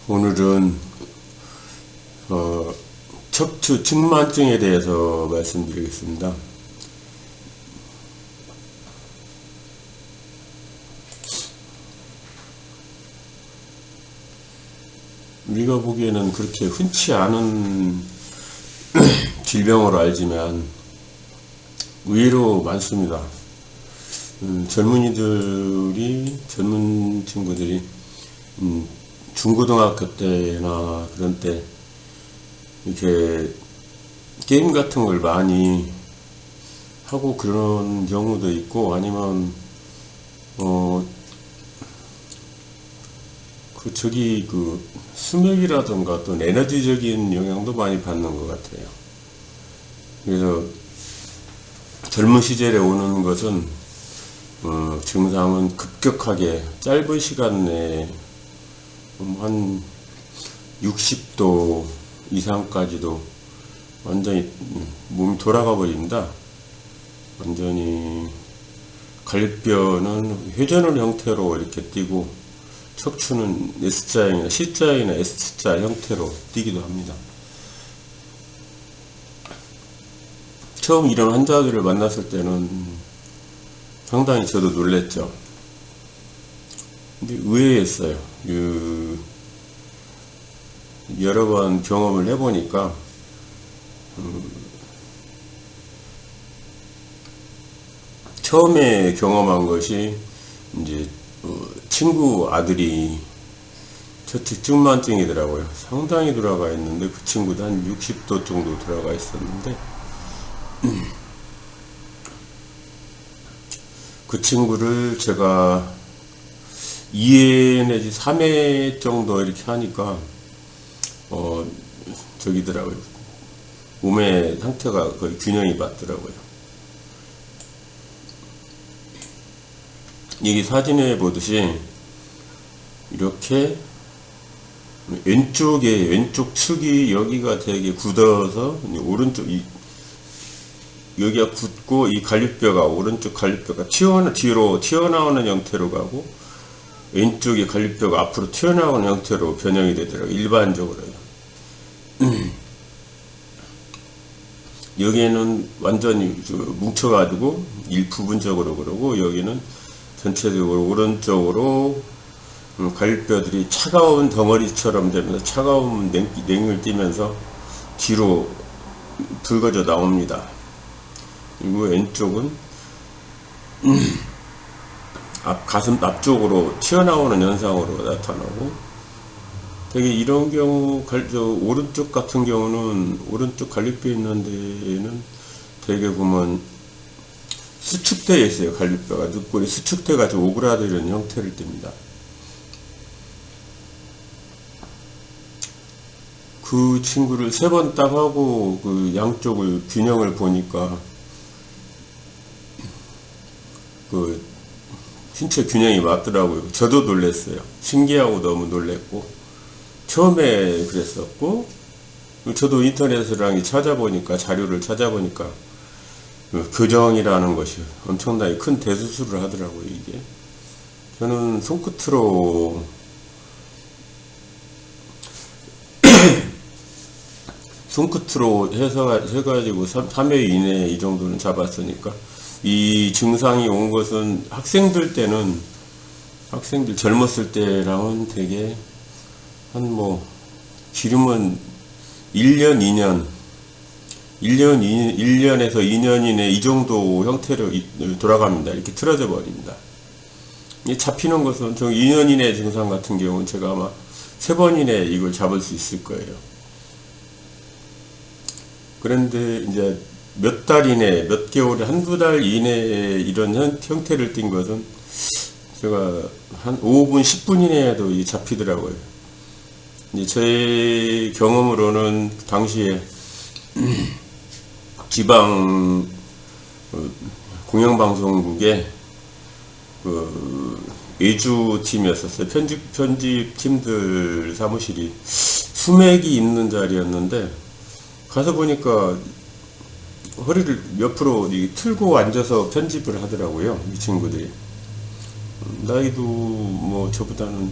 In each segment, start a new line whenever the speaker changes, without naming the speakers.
오늘은 척추 측만증에 대해서 말씀드리겠습니다. 우리가 보기에는 그렇게 흔치 않은 질병으로 알지만 의외로 많습니다. 젊은 친구들이 중고등학교 때나 그런 때 이렇게 게임 같은 걸 많이 하고 그런 경우도 있고, 아니면 수맥이라든가 또 에너지적인 영향도 많이 받는 것 같아요. 그래서 젊은 시절에 오는 것은 증상은 급격하게 짧은 시간 내에 한 60도 이상까지도 완전히 몸이 돌아가 버립니다. 완전히 갈비뼈는 회전을 형태로 이렇게 뛰고, 척추는 S자형이나 C자형이나 S자 형태로 뛰기도 합니다. 처음 이런 환자들을 만났을 때는 상당히 저도 놀랬죠. 근데 의외였어요. 여러 번 경험을 해보니까 처음에 경험한 것이 이제 친구 아들이 척추 측만증이더라고요. 상당히 돌아가 있는데, 그 친구도 한 60도 정도 돌아가 있었는데, 그 친구를 제가 2회 내지 3회 정도 이렇게 하니까 몸의 상태가 거의 균형이 맞더라고요. 여기 사진에 보듯이 이렇게 왼쪽 측이 여기가 되게 굳어서 여기가 굳고, 이 오른쪽 갈비뼈가 뒤로 튀어나오는 형태로 가고, 왼쪽의 갈비뼈가 앞으로 튀어나오는 형태로 변형이 되더라고요. 일반적으로요. 여기에는 완전히 뭉쳐가지고 부분적으로 그러고, 여기는 전체적으로 오른쪽으로 갈비뼈들이 차가운 덩어리처럼 되면서 차가운 냉을 띠면서 뒤로 붉어져 나옵니다. 그리고 왼쪽은 가슴 앞쪽으로 튀어나오는 현상으로 나타나고, 되게 이런 경우 오른쪽 같은 경우는 오른쪽 갈비뼈 있는 데에는 되게 보면 수축되어 있어요. 갈비뼈가 늑골이 수축돼 가지고 오그라드는 형태를 띱니다. 그 친구를 3번 딱 하고 그 양쪽을 균형을 보니까 그 신체 균형이 맞더라고요. 저도 놀랐어요. 신기하고 너무 놀랬고, 처음에 그랬었고, 저도 인터넷을 자료를 찾아보니까 교정이라는 것이 엄청나게 큰 대수술을 하더라고요. 이게 저는 손끝으로 해가지고 3회 이내에 이 정도는 잡았으니까, 이 증상이 온 것은 학생들 젊었을 때랑은 되게 기르면 1년에서 2년 이내 이 정도 형태로 돌아갑니다. 이렇게 틀어져 버립니다. 잡히는 것은 2년 이내 증상 같은 경우는 제가 아마 3번 이내에 이걸 잡을 수 있을 거예요. 그런데 이제 몇 달 이내, 몇 개월에, 한두 달 이내에 이런 형태를 띈 것은 제가 한 5분, 10분 이내에도 잡히더라고요. 이제 제 경험으로는 당시에 지방 공영방송국에 외주팀이었었어요. 편집팀들 사무실이 수맥이 있는 자리였는데, 가서 보니까 허리를 옆으로 틀고 앉아서 편집을 하더라고요. 이 친구들이. 나이도 저보다는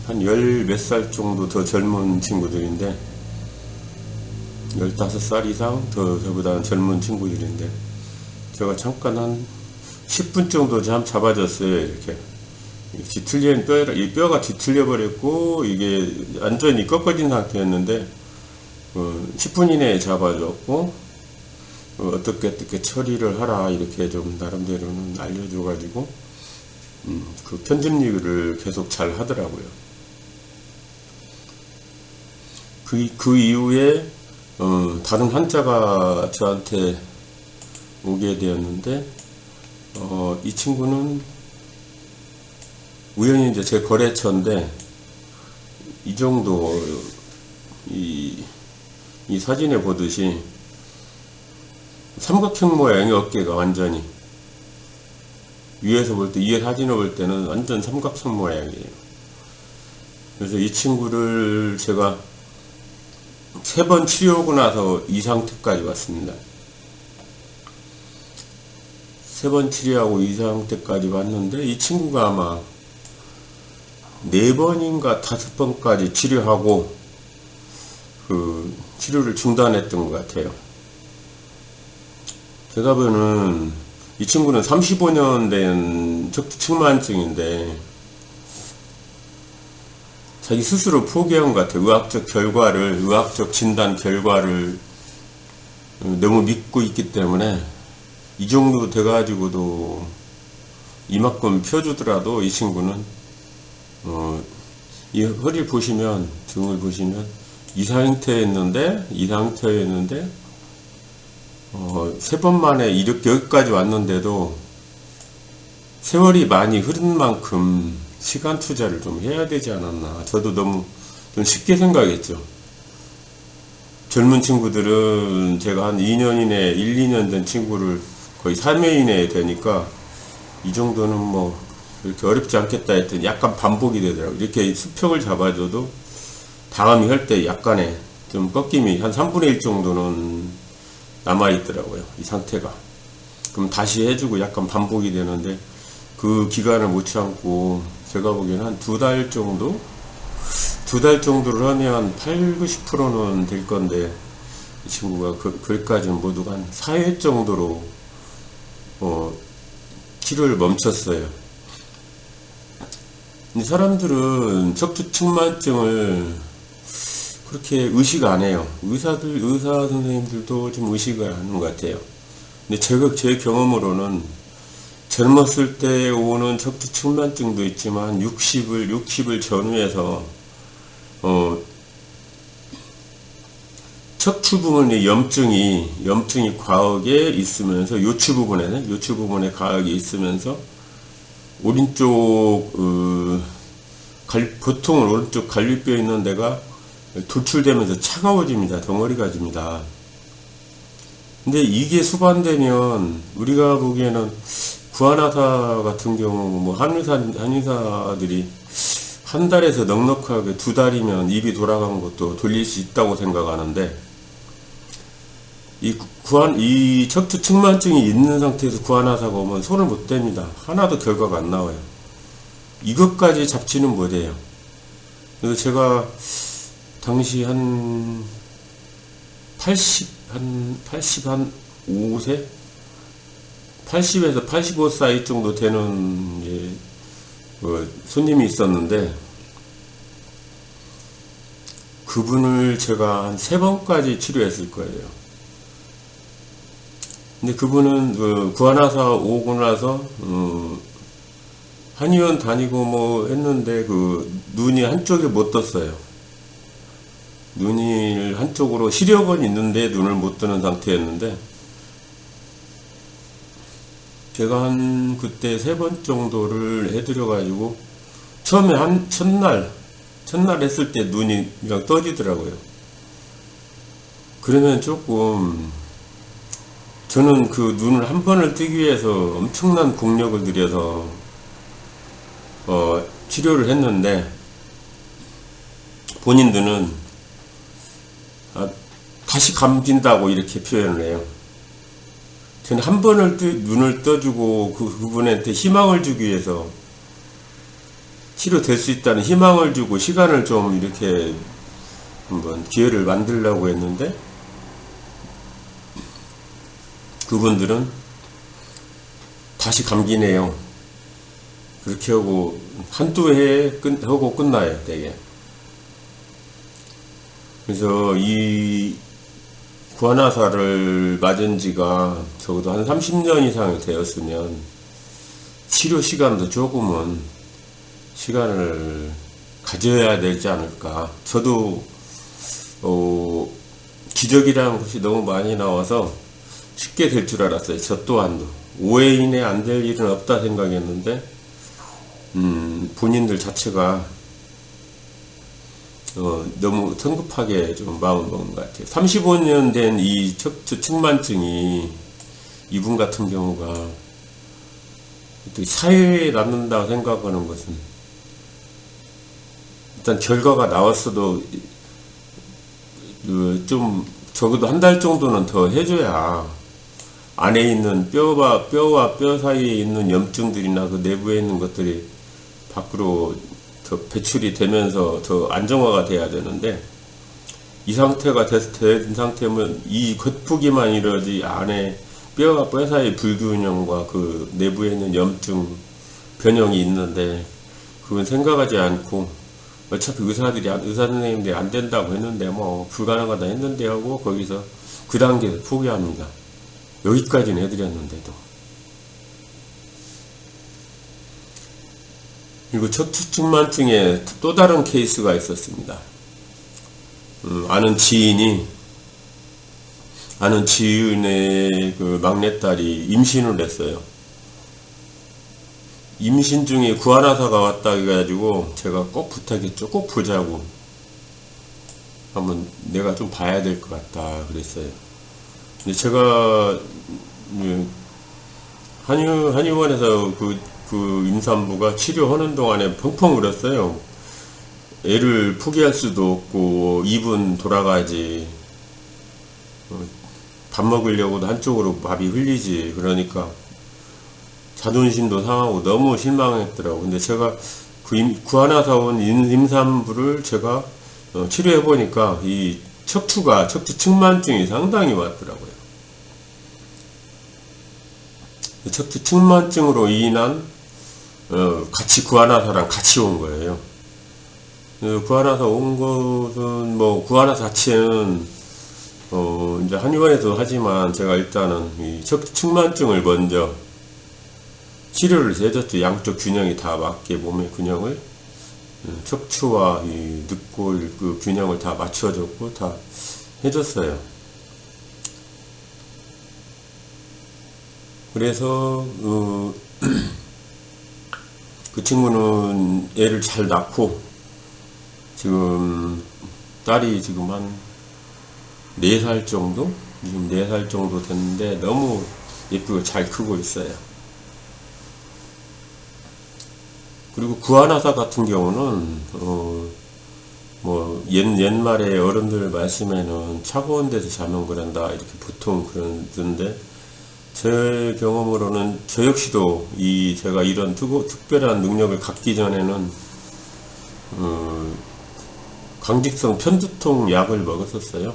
한 열 몇 살 정도 더 젊은 친구들인데, 15살 이상 더 저보다 젊은 친구들인데, 제가 잠깐 한 10분 정도 잠 잡아줬어요. 이렇게 뒤틀린 이 뼈가 뒤틀려 버렸고 이게 완전히 꺾어진 상태였는데 10분 이내에 잡아줬고 어떻게 처리를 하라 이렇게 좀 나름대로는 알려줘 가지고 그 편집일을 계속 잘 하더라고요. 그 이후에 다른 환자가 저한테 오게 되었는데 이 친구는 우연히 이제 제 거래처인데 이 정도 이 사진에 보듯이 삼각형 모양의 어깨가 완전히 위에서 볼 때, 위에 사진을 볼 때는 완전 삼각형 모양이에요. 그래서 이 친구를 제가 3번 치료하고 나서 이 상태까지 왔습니다. 3번 치료하고 이 상태까지 왔는데 이 친구가 아마 4번인가 5번까지 치료하고 그 치료를 중단했던 것 같아요. 제가 보는 이 친구는 35년 된 척추측만증인데 자기 스스로 포기한 것 같아요. 의학적 진단 결과를 너무 믿고 있기 때문에 이 정도 돼가지고도 이만큼 펴주더라도 이 친구는 이 허리 보시면, 등을 보시면 이 상태였는데 3번 만에 이렇게 여기까지 왔는데도 세월이 많이 흐른 만큼 시간 투자를 좀 해야 되지 않았나. 저도 너무 좀 쉽게 생각했죠. 젊은 친구들은 제가 한 2년 이내, 1, 2년 된 친구를 거의 3회 이내에 되니까 이 정도는 뭐 이렇게 어렵지 않겠다 했더니 약간 반복이 되더라고요. 이렇게 수평을 잡아줘도 다음이 할 때 약간의 좀 꺾임이 한 3분의 1 정도는 남아있더라고요. 이 상태가. 그럼 다시 해주고 약간 반복이 되는데 그 기간을 못 참고 제가 보기에는 한 2달 정도? 2달 정도를 하면 8, 90%는 될 건데 이 친구가 거기까지는 모두 한 4회 정도로 치료를 멈췄어요. 사람들은 척추측만증을 그렇게 의식 안 해요. 의사 선생님들도 좀 의식을 하는 것 같아요. 근데 제 경험으로는 젊었을 때 오는 척추측만증도 있지만 60을 전후해서 척추 부분의 염증이 과하게 있으면서 요추 부분에 과하게 있으면서 오른쪽 보통은 오른쪽 갈비뼈 있는 데가 돌출되면서 차가워집니다. 덩어리가 집니다. 근데 이게 수반되면 우리가 보기에는 구한의사 같은 경우 뭐 한의사들이 한 달에서 넉넉하게 2달이면 입이 돌아간 것도 돌릴 수 있다고 생각하는데 이 척추측만증이 있는 상태에서 구한의사가 오면 손을 못 댑니다. 하나도 결과가 안 나와요. 이것까지 잡지는 못해요. 그래서 제가 당시 한 85세? 80에서 85 사이 정도 되는 손님이 있었는데 그분을 제가 한 3번까지 치료했을 거예요. 근데 그분은 구한의사 오고 나서 한의원 다니고 뭐 했는데 눈이 한쪽에 못 떴어요. 눈이 한쪽으로 시력은 있는데 눈을 못 뜨는 상태였는데 제가 한 그때 3번 정도를 해드려 가지고 처음에 첫날 했을 때 눈이 그냥 떠지더라고요. 그러면 조금 저는 그 눈을 한 번을 뜨기 위해서 엄청난 공력을 들여서 치료를 했는데 본인들은 다시 감긴다고 이렇게 표현을 해요. 저는 한 번을 눈을 떠주고 그분한테 희망을 주기 위해서 치료될 수 있다는 희망을 주고 시간을 좀 이렇게 한번 기회를 만들려고 했는데, 그분들은 다시 감기네요. 그렇게 하고 한두 해 하고 끝나요, 되게. 그래서 이 구안화사를 맞은 지가 적어도 한 30년 이상 되었으면 치료 시간도 조금은 시간을 가져야 되지 않을까. 저도 기적이라는 것이 너무 많이 나와서 쉽게 될 줄 알았어요. 저 또한도 5회 이내 안 될 일은 없다 생각했는데, 본인들 자체가 너무 성급하게 좀 마음을 먹은 것 같아요. 35년 된 이 척추 측만증이, 이분 같은 경우가 또 사회에 남는다고 생각하는 것은, 일단 결과가 나왔어도 좀 적어도 한 달 정도는 더 해줘야 안에 있는 뼈와 뼈 사이에 있는 염증들이나 그 내부에 있는 것들이 밖으로 더 배출이 되면서 더 안정화가 돼야 되는데, 이 상태가 된 상태면 이 겉보기만 이러지 안에 뼈와 뼈 사이 불균형과 그 내부에 있는 염증 변형이 있는데, 그건 생각하지 않고 어차피 의사 선생님들이 안 된다고 했는데 뭐 불가능하다 했는데 하고 거기서 그 단계에서 포기합니다. 여기까지는 해드렸는데도. 그리고 척추측만증에 또 다른 케이스가 있었습니다. 아는 지인의 그 막내딸이 임신을 했어요. 임신 중에 구안화사가 왔다 해가지고 제가 꼭 부탁했죠. 꼭 보자고. 한번 내가 좀 봐야 될 것 같다 그랬어요. 근데 제가 한의원에서 그 임산부가 치료하는 동안에 펑펑 울었어요. 애를 포기할 수도 없고 입은 돌아가지, 밥 먹으려고도 한쪽으로 밥이 흘리지. 그러니까 자존심도 상하고 너무 실망했더라고. 근데 제가 구안화사 온 임산부를 제가 치료해 보니까 이 척추 측만증이 상당히 왔더라고요. 척추 측만증으로 인한 같이 구안화사랑 같이 온 거예요. 구안화사 온 것은 뭐 구안화사 자체는 이제 한의원에서 하지만 제가 일단은 이 척추 측만증을 먼저 치료를 해줬죠. 양쪽 균형이 다 맞게 몸의 균형을, 척추와 이 늑골 그 균형을 다 맞춰줬고 다 해줬어요. 그래서 그 친구는 애를 잘 낳고 지금 딸이 지금 한 4살 정도? 지금 4살 정도 됐는데 너무 예쁘고 잘 크고 있어요. 그리고 구안화사 같은 경우는 뭐 옛말에 어른들 말씀에는 차가운 데서 자면 그런다 이렇게 보통 그러던데, 제 경험으로는 저 역시도 제가 이런 특별한 능력을 갖기 전에는 강직성 편두통 약을 먹었었어요.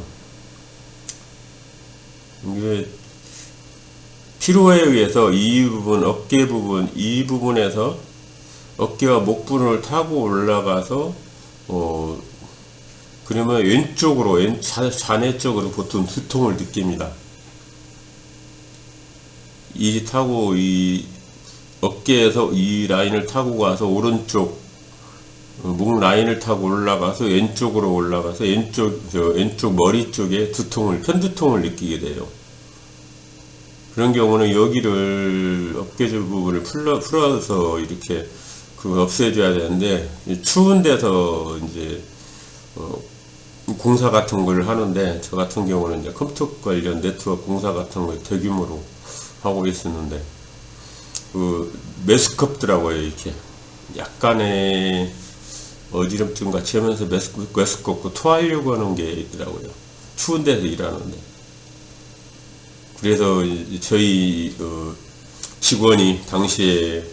이게 피로에 의해서 이 부분, 어깨 부분, 이 부분에서 어깨와 목부분을 타고 올라가서 그러면 왼쪽으로, 좌뇌 쪽으로 보통 두통을 느낍니다. 이 타고 이 어깨에서 이 라인을 타고 가서 오른쪽 목 라인을 타고 올라가서 왼쪽으로 올라가서 왼쪽 머리 쪽에 편두통을 느끼게 돼요. 그런 경우는 여기를 어깨 부분을 풀어서 이렇게 없애줘야 되는데, 추운 데서 이제 공사 같은 걸 하는데, 저 같은 경우는 이제 컴퓨터 관련 네트워크 공사 같은 걸 대규모로 하고 있었는데, 메스껍더라고요. 이렇게 약간의 어지럼증 같이 하면서 메스껍고 토하려고 하는 게 있더라고요. 추운 데서 일하는데. 그래서 저희 직원이 당시에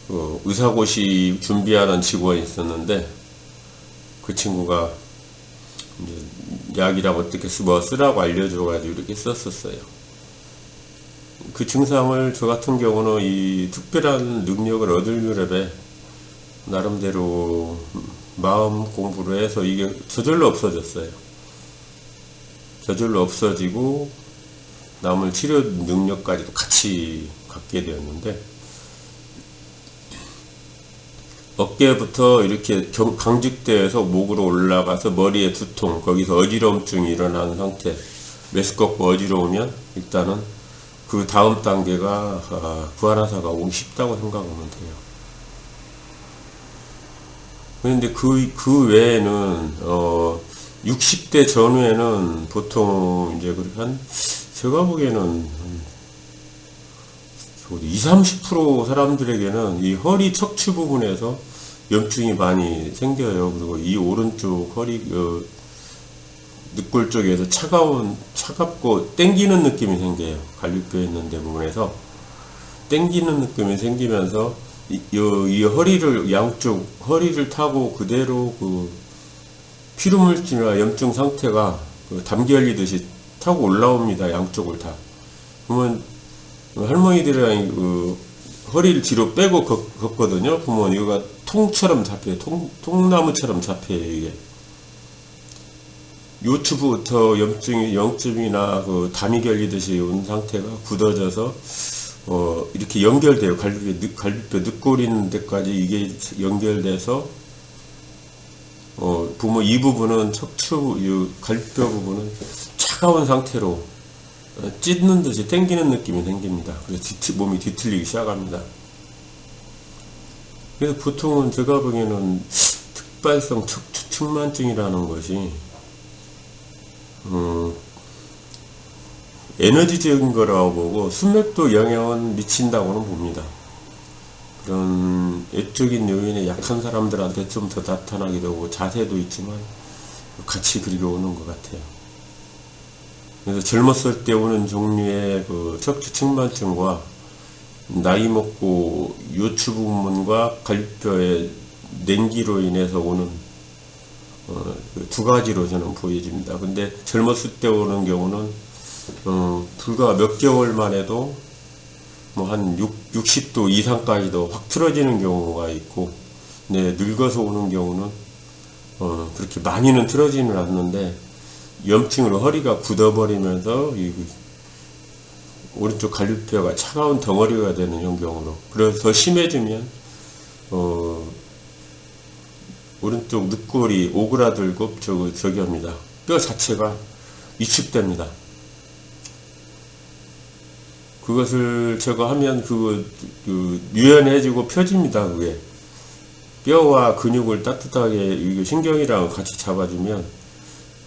의사고시 준비하는 직원이 있었는데 그 친구가 이제 약이랑 어떻게 쓰라고 알려줘가지고 이렇게 썼었어요. 그 증상을 저 같은 경우는 이 특별한 능력을 얻을 무렵에 나름대로 마음 공부를 해서 이게 저절로 없어졌어요. 저절로 없어지고 남을 치료 능력까지도 같이 갖게 되었는데, 어깨부터 이렇게 강직되어서 목으로 올라가서 머리에 두통, 거기서 어지러움증이 일어나는 상태, 메스껍고 어지러우면 일단은 그 다음 단계가 구안화사가 오기 쉽다고 생각하면 돼요. 그런데 그 외에는 60대 전후에는 보통 이제 그렇게 제가 보기에는 20-30% 사람들에게는 이 허리 척추 부분에서 염증이 많이 생겨요. 그리고 이 오른쪽 허리 늑골 쪽에서 차갑고 땡기는 느낌이 생겨요. 갈비뼈 있는 데 부분에서 땡기는 느낌이 생기면서 이 허리를, 양쪽 허리를 타고 그대로 그 피로물질이나 염증 상태가 담기 열리듯이 타고 올라옵니다. 양쪽을 다. 그러면 할머니들이랑 허리를 뒤로 빼고 걷거든요. 보면 이거가 통처럼 잡혀요. 통나무처럼 잡혀요. 이게 요추부터 염증이나 담이 결리듯이 온 상태가 굳어져서 이렇게 연결돼요. 갈비뼈 늑골 있는 데까지 이게 연결돼서 보면 이 부분은 갈비뼈 부분은 차가운 상태로 찢는 듯이 당기는 느낌이 생깁니다. 그래서 몸이 뒤틀리기 시작합니다. 그래서 보통은 제가 보기에는 특발성 척추측만증이라는 것이 에너지적인 거라고 보고 수맥도 영향은 미친다고는 봅니다. 그런 외적인 요인에 약한 사람들한테 좀 더 나타나기도 하고 자세도 있지만 같이 그리고 오는 것 같아요. 그래서 젊었을 때 오는 종류의 척추측만증과 나이 먹고 요추 부분과 갈비뼈의 냉기로 인해서 오는 두 가지로 저는 보여집니다. 근데 젊었을 때 오는 경우는 불과 몇 개월만 해도 뭐 한 60도 이상까지도 확 틀어지는 경우가 있고, 네, 늙어서 오는 경우는 그렇게 많이는 틀어지는 않는데 염증으로 허리가 굳어버리면서 이 오른쪽 갈비뼈가 차가운 덩어리가 되는 경우로, 그래서 더 심해지면 오른쪽 늑골이 오그라들고 저기 합니다. 뼈 자체가 위축됩니다. 그것을 제거하면 유연해지고 펴집니다. 그게 뼈와 근육을 따뜻하게 신경이랑 같이 잡아주면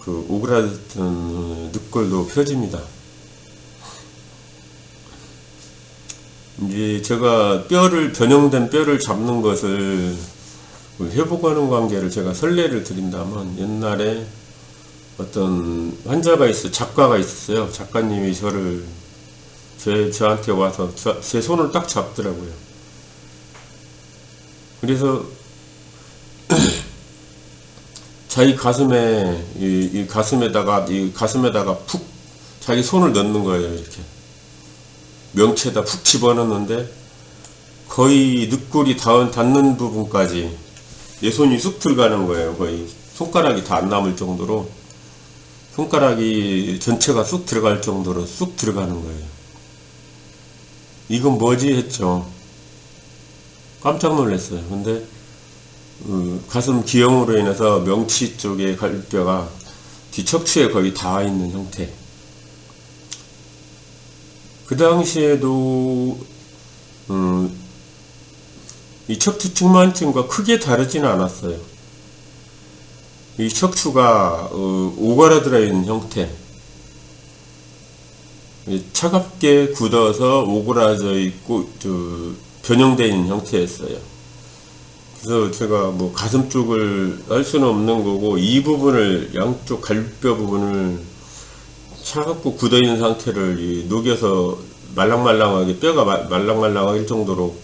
그 오그라든 늑골도 펴집니다. 이제 제가 변형된 뼈를 잡는 것을 회복하는 관계를 제가 설례를 드린다면, 옛날에 어떤 환자가 작가가 있었어요. 작가님이 저한테 와서 제 손을 딱 잡더라고요. 그래서 자기 가슴에다가 푹 자기 손을 넣는 거예요. 이렇게 명체에다 푹 집어넣는데 거의 늑골이 닿는 부분까지 내 손이 쑥 들어가는 거예요. 거의 손가락이 다 안 남을 정도로, 손가락이 전체가 쑥 들어갈 정도로 쑥 들어가는 거예요. 이건 뭐지 했죠. 깜짝 놀랐어요. 근데 가슴 기형으로 인해서 명치 쪽에 갈비뼈가 뒤척추에 거의 닿아 있는 형태. 그 당시에도 이 척추측만증과 크게 다르지는 않았어요. 이 척추가 오그라들어 있는 형태, 차갑게 굳어서 오그라져 있고 변형되어 있는 형태였어요. 그래서 제가 뭐 가슴 쪽을 할 수는 없는 거고, 이 부분을, 양쪽 갈비뼈 부분을 차갑고 굳어 있는 상태를 녹여서 말랑말랑하게, 뼈가 말랑말랑할 정도로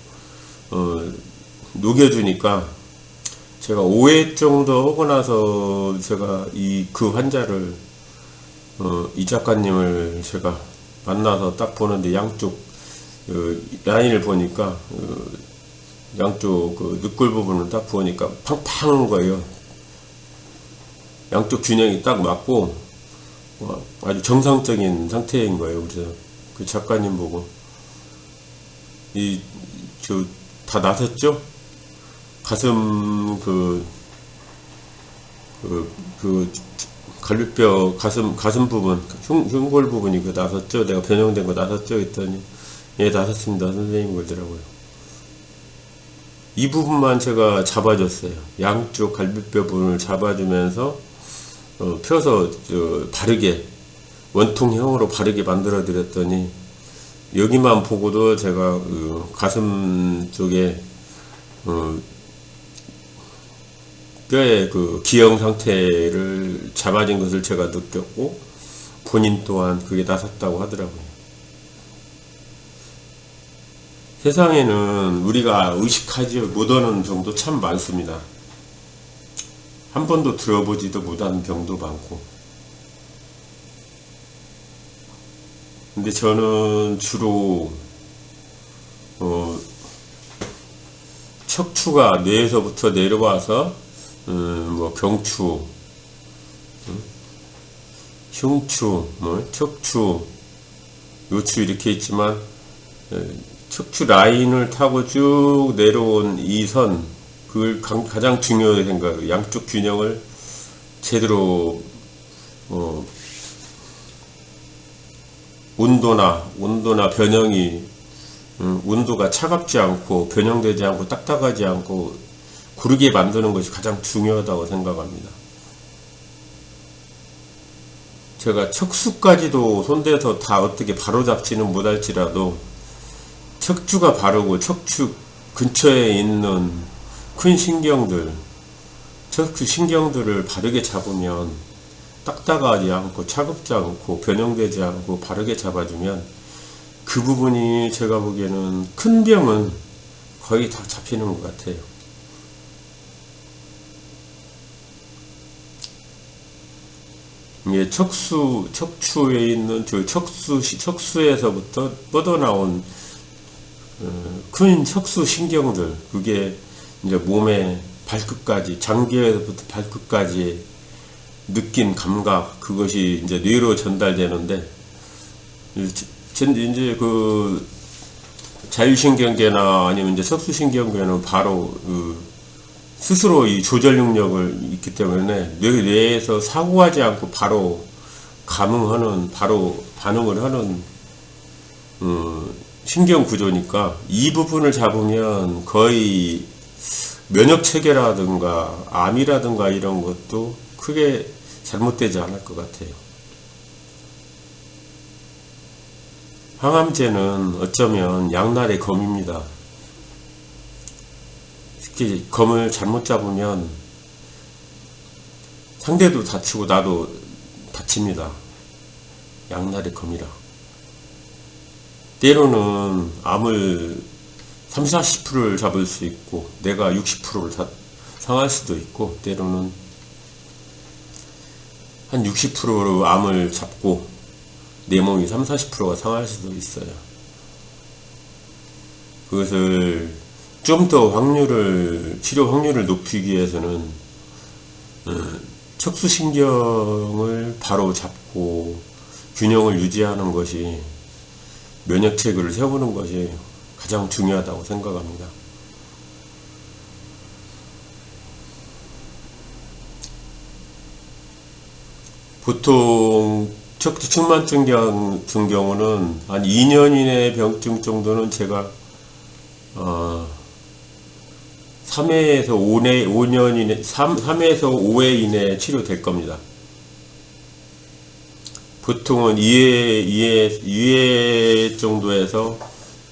녹여주니까 제가 5회 정도 하고 나서 제가 그 환자를 이 작가님을 제가 만나서 딱 보는데 양쪽 라인을 보니까 양쪽 늑골 부분을 딱 보니까 팡팡한 거예요. 양쪽 균형이 딱 맞고 아주 정상적인 상태인 거예요. 그래서 그 작가님 보고 다 나섰죠? 가슴 갈비뼈 가슴 부분 흉골 부분이 나섰죠? 내가 변형된 거 나섰죠? 했더니 예, 나섰습니다. 선생님 그러더라고요. 이 부분만 제가 잡아줬어요. 양쪽 갈비뼈 부분을 잡아주면서 펴서 바르게 원통형으로 바르게 만들어 드렸더니 여기만 보고도 제가 가슴 쪽에 뼈의 기형 상태를 잡아진 것을 제가 느꼈고 본인 또한 그게 나섰다고 하더라고요. 세상에는 우리가 의식하지 못하는 병도 참 많습니다. 한 번도 들어보지도 못한 병도 많고. 근데 저는 주로 척추가 뇌에서부터 내려와서 뭐 경추, 흉추, 척추, 요추 이렇게 있지만 척추 라인을 타고 쭉 내려온 이 선, 그걸 가장 중요하게 생각해요. 양쪽 균형을 제대로 온도나 변형이 온도가 차갑지 않고 변형되지 않고 딱딱하지 않고 고르게 만드는 것이 가장 중요하다고 생각합니다. 제가 척수까지도 손대서 다 어떻게 바로잡지는 못할지라도 척추가 바르고 척추 근처에 있는 큰 신경들, 척추 신경들을 바르게 잡으면 딱딱하지 않고 차갑지 않고 변형되지 않고 바르게 잡아주면 그 부분이 제가 보기에는 큰 병은 거의 다 잡히는 것 같아요. 이게 척추에 있는 척수에서부터 뻗어나온 큰 척수 신경들, 그게 이제 몸의 발끝까지, 장기에서부터 발끝까지 느낀 감각, 그것이 이제 뇌로 전달되는데, 이제 자율신경계나 아니면 이제 척수신경계는 바로 스스로 이 조절 능력을 있기 때문에 뇌에서 사고하지 않고 바로 감응하는, 바로 반응을 하는 신경 구조니까 이 부분을 잡으면 거의 면역 체계라든가 암이라든가 이런 것도 크게 잘못되지 않을 것 같아요. 항암제는 어쩌면 양날의 검입니다. 특히 검을 잘못 잡으면 상대도 다치고 나도 다칩니다. 양날의 검이라. 때로는 암을 30, 40%를 잡을 수 있고 내가 60%를 상할 수도 있고, 때로는 한 60%로 암을 잡고 내 몸이 30, 40%가 상할 수도 있어요. 그것을 좀 더 치료 확률을 높이기 위해서는 척수신경을 바로 잡고 균형을 유지하는 것이, 면역체계를 세우는 것이 가장 중요하다고 생각합니다. 보통 척추측만증 같은 경우는 한 2년 이내 병증 정도는 제가 3회에서 5년 이내, 3회에서 5회 이내에 치료될 겁니다. 보통은 2회 정도에서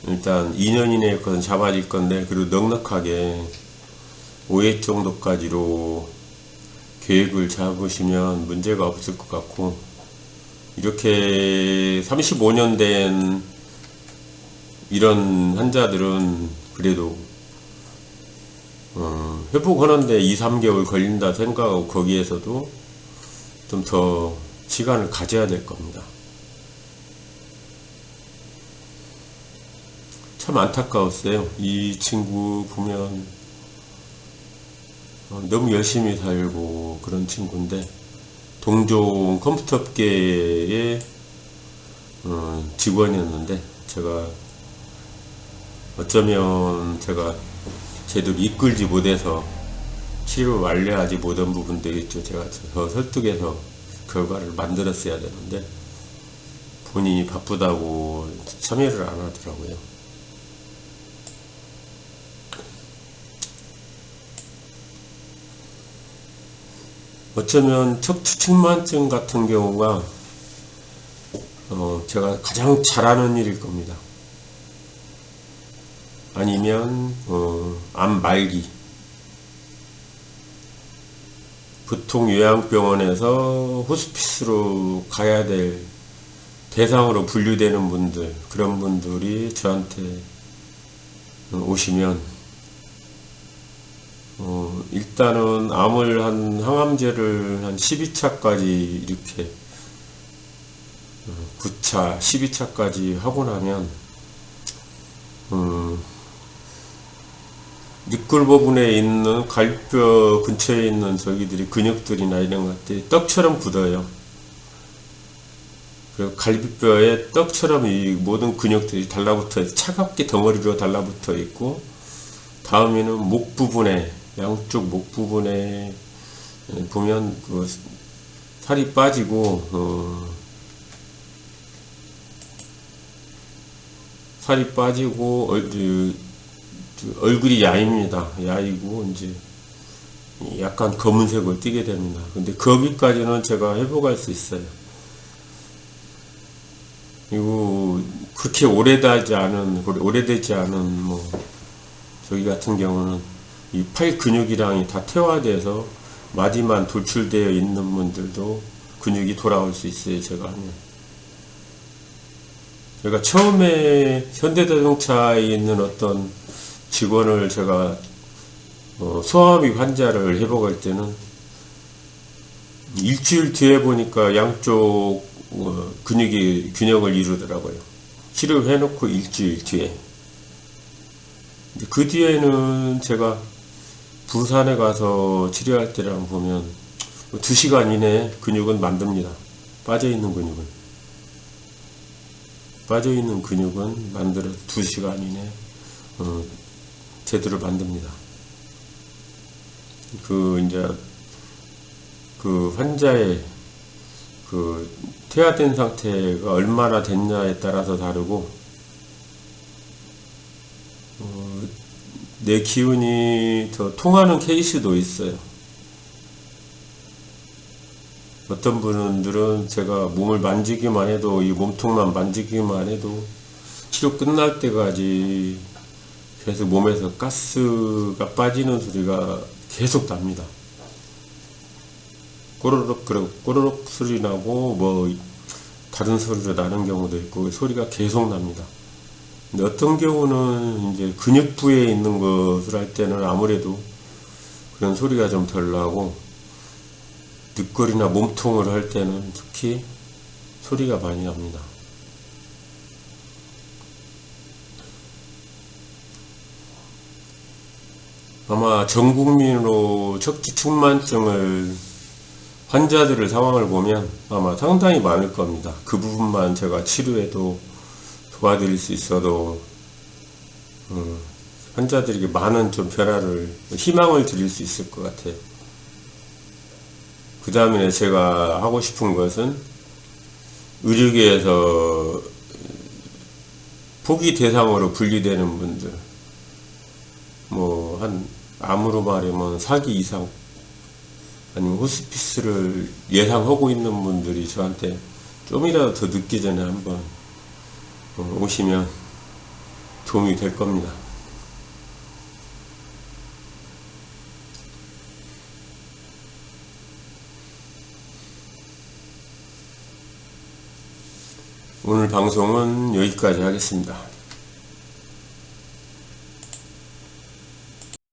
일단 2년 이내에 그건 잡아질 건데, 그리고 넉넉하게 5회 정도까지로 계획을 잡으시면 문제가 없을 것 같고, 이렇게 35년 된 이런 환자들은 그래도 회복하는데 2, 3개월 걸린다 생각하고 거기에서도 좀 더 시간을 가져야 될 겁니다. 참 안타까웠어요. 이 친구 보면 너무 열심히 살고 그런 친구인데 동종 컴퓨터업계의 직원이었는데 제가 어쩌면 제가 제대로 이끌지 못해서 치료를 완료하지 못한 부분도 있죠. 제가 더 설득해서 결과를 만들었어야 되는데 본인이 바쁘다고 참여를 안 하더라고요. 어쩌면 척추측만증 같은 경우가 제가 가장 잘하는 일일 겁니다. 아니면 암 말기, 보통 요양병원에서 호스피스로 가야 될 대상으로 분류되는 분들, 그런 분들이 저한테 오시면 일단은 암을 항암제를 한 12차까지 이렇게 9차, 12차까지 하고 나면 늑골 부분에 있는 갈비뼈 근처에 있는 저기들이 근육들이나 이런 것들이 떡처럼 굳어요. 그리고 갈비뼈에 떡처럼 이 모든 근육들이 달라붙어 차갑게 덩어리로 달라붙어 있고, 다음에는 목 부분에, 양쪽 목 부분에 보면 그 살이 빠지고 얼굴이 야입니다. 야이고 이제 약간 검은색을 띠게 됩니다. 근데 거기까지는 제가 회복할 수 있어요. 그리고 그렇게 오래되지 않은 저기 같은 경우는 이 팔 근육이랑이 다 퇴화돼서 마디만 돌출되어 있는 분들도 근육이 돌아올 수 있어요. 제가 하면. 제가 처음에 현대자동차에 있는 어떤 직원을 제가 소아마비 환자를 회복할 때는 일주일 뒤에 보니까 양쪽 근육이 균형을 이루더라고요. 치료해놓고 일주일 뒤에. 그 뒤에는 제가 부산에 가서 치료할 때랑 보면 2시간 이내에 근육은 만듭니다. 빠져있는 근육은 만들어 2시간 이내에 제대로 만듭니다. 그 환자의 그 퇴화된 상태가 얼마나 됐냐에 따라서 다르고, 내 기운이 더 통하는 케이스도 있어요. 어떤 분들은 제가 몸을 만지기만 해도, 이 몸통만 만지기만 해도 치료 끝날 때까지 계속 몸에서 가스가 빠지는 소리가 계속 납니다. 꼬르륵 소리 나고 다른 소리로 나는 경우도 있고 소리가 계속 납니다. 근데 어떤 경우는 이제 근육부에 있는 것을 할 때는 아무래도 그런 소리가 좀 덜 나고, 늑골이나 몸통을 할 때는 특히 소리가 많이 납니다. 아마 전 국민으로 척추측만증을 환자들의 상황을 보면 아마 상당히 많을 겁니다. 그 부분만 제가 치료해도 도와드릴 수 있어도 환자들에게 많은 좀 변화를, 희망을 드릴 수 있을 것 같아요. 그 다음에 제가 하고 싶은 것은 의료계에서 포기 대상으로 분리되는 분들, 암으로 말하면 4기 이상, 아니면 호스피스를 예상하고 있는 분들이 저한테 좀이라도 더 늦기 전에 한번 오시면 도움이 될 겁니다. 오늘 방송은 여기까지 하겠습니다.